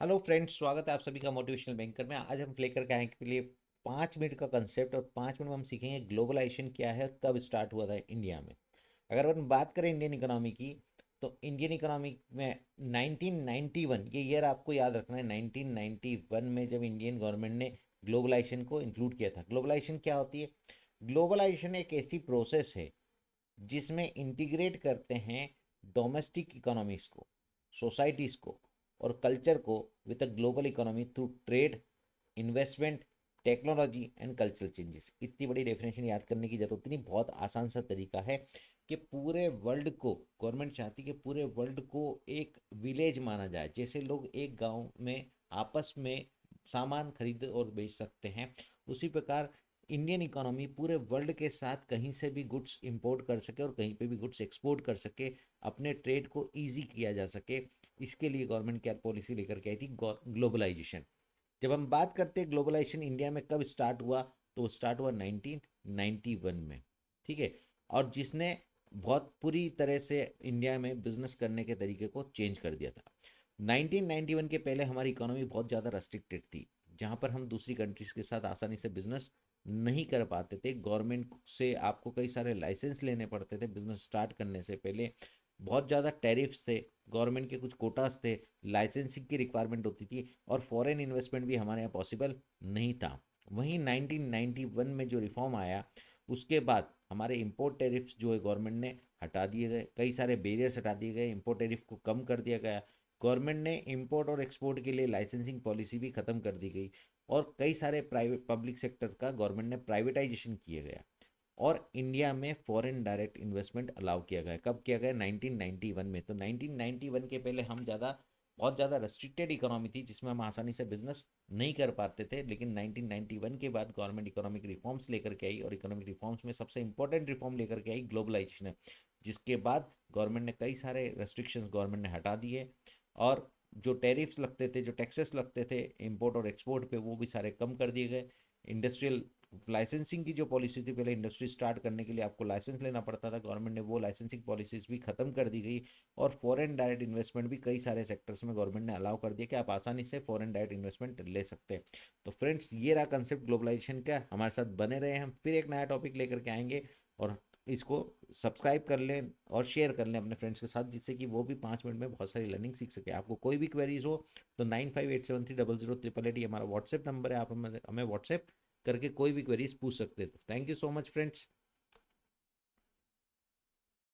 Hello friends, स्वागत है आप सभी का मोटिवेशनल बैंकर में। आज हम लेकर के आएंगे के लिए 5 मिनट का कंसेप्ट और 5 मिनट में हम सीखेंगे ग्लोबलाइजेशन क्या है और कब स्टार्ट हुआ था इंडिया में। अगर अपन बात करें इंडियन इकोनॉमी की, तो इंडियन इकोनॉमी में 1991 ये ईयर आपको याद रखना है। 1991 में जब इंडियन गवर्नमेंट ने ग्लोबलाइजेशन को इंक्लूड किया था। ग्लोबलाइजेशन क्या होती है? ग्लोबलाइजेशन एक ऐसी प्रोसेस है जिसमें इंटीग्रेट करते हैं डोमेस्टिक इकोनॉमीज को, सोसाइटीज को और कल्चर को with a global economy through trade, investment, technology and cultural changes. इतनी बड़ी डेफिनेशन याद करने की जरूरत नहीं, बहुत आसान सा तरीका है कि पूरे वर्ल्ड को गवर्नमेंट चाहती है कि पूरे वर्ल्ड को एक विलेज माना जाए। जैसे लोग एक गांव में आपस में सामान खरीद और बेच सकते हैं, उसी प्रकार इंडियन इकोनॉमी पूरे वर्ल्ड के साथ कहीं से भी गुड्स इंपोर्ट कर सके और कहीं पे भी गुड्स एक्सपोर्ट कर सके, अपने ट्रेड को ईजी किया जा सके। इसके लिए गवर्नमेंट क्या पॉलिसी लेकर के आई थी? ग्लोबलाइजेशन। जब हम बात करते हैं ग्लोबलाइजेशन इंडिया में कब स्टार्ट हुआ, तो स्टार्ट हुआ 1991 में। ठीक है। और जिसने बहुत पूरी तरह से इंडिया में बिजनेस करने के तरीके को चेंज कर दिया था। 1991 के पहले हमारी इकोनॉमी बहुत ज़्यादा रेस्ट्रिक्टेड थी, जहाँ पर हम दूसरी कंट्रीज के साथ आसानी से बिजनेस नहीं कर पाते थे। गवर्नमेंट से आपको कई सारे लाइसेंस लेने पड़ते थे बिजनेस स्टार्ट करने से पहले। बहुत ज़्यादा टैरिफ्स थे, गवर्नमेंट के कुछ कोटास थे, लाइसेंसिंग की रिक्वायरमेंट होती थी और फॉरेन इन्वेस्टमेंट भी हमारे यहाँ पॉसिबल नहीं था। वहीं 1991 में जो रिफॉर्म आया, उसके बाद हमारे इंपोर्ट टैरिफ्स जो है गवर्नमेंट ने हटा दिए गए, कई सारे बैरियर्स हटा दिए गए, इंपोर्ट टैरिफ को कम कर दिया गया। गवर्नमेंट ने इंपोर्ट और एक्सपोर्ट के लिए लाइसेंसिंग पॉलिसी भी खत्म कर दी गई और कई सारे प्राइवेट पब्लिक सेक्टर का गवर्नमेंट ने प्राइवेटाइजेशन किया गया और इंडिया में फॉरेन डायरेक्ट इन्वेस्टमेंट अलाउ किया गया। कब किया गया? 1991 में। तो 1991 के पहले हम बहुत ज़्यादा रेस्ट्रिक्टेड इकोनॉमी थी, जिसमें हम आसानी से बिजनेस नहीं कर पाते थे। लेकिन 1991 के बाद गवर्नमेंट इकोनॉमिक रिफॉर्म्स लेकर के आई और इकोनॉमिक रिफॉर्म्स में सबसे इंपॉर्टेंट रिफॉर्म लेकर के आई ग्लोबलाइजेशन है, जिसके बाद गवर्नमेंट ने कई सारे रेस्ट्रिक्शंस गवर्नमेंट ने हटा दिए और जो टैरिफ्स लगते थे, जो टैक्सेस लगते थे इंपोर्ट और एक्सपोर्ट पे, वो भी सारे कम कर दिए गए। इंडस्ट्रियल लाइसेंसिंग की जो पॉलिसी थी, पहले इंडस्ट्री स्टार्ट करने के लिए आपको लाइसेंस लेना पड़ता था, गवर्नमेंट ने वो लाइसेंसिंग पॉलिसीज भी खत्म कर दी गई और फॉरेन डायरेक्ट इन्वेस्टमेंट भी कई सारे सेक्टर्स में गवर्नमेंट ने अलाउ कर दिया कि आप आसानी से फॉरेन डायरेक्ट इन्वेस्टमेंट ले सकते हैं। तो फ्रेंड्स, ये रहा कंसेप्ट ग्लोबलाइजेशन का। हमारे साथ बने रहे, हम फिर एक नया टॉपिक लेकर के आएंगे और इसको सब्सक्राइब कर लें और शेयर कर लें अपने फ्रेंड्स के साथ, जिससे कि वो भी 5 मिनट में बहुत सारी लर्निंग सीख सके। आपको कोई भी क्वेरीज हो तो 9587300888 ये हमारा व्हाट्सएप नंबर है, आप हमें व्हाट्सएप करके कोई भी क्वेरीज पूछ सकते हैं। Thank you so much friends.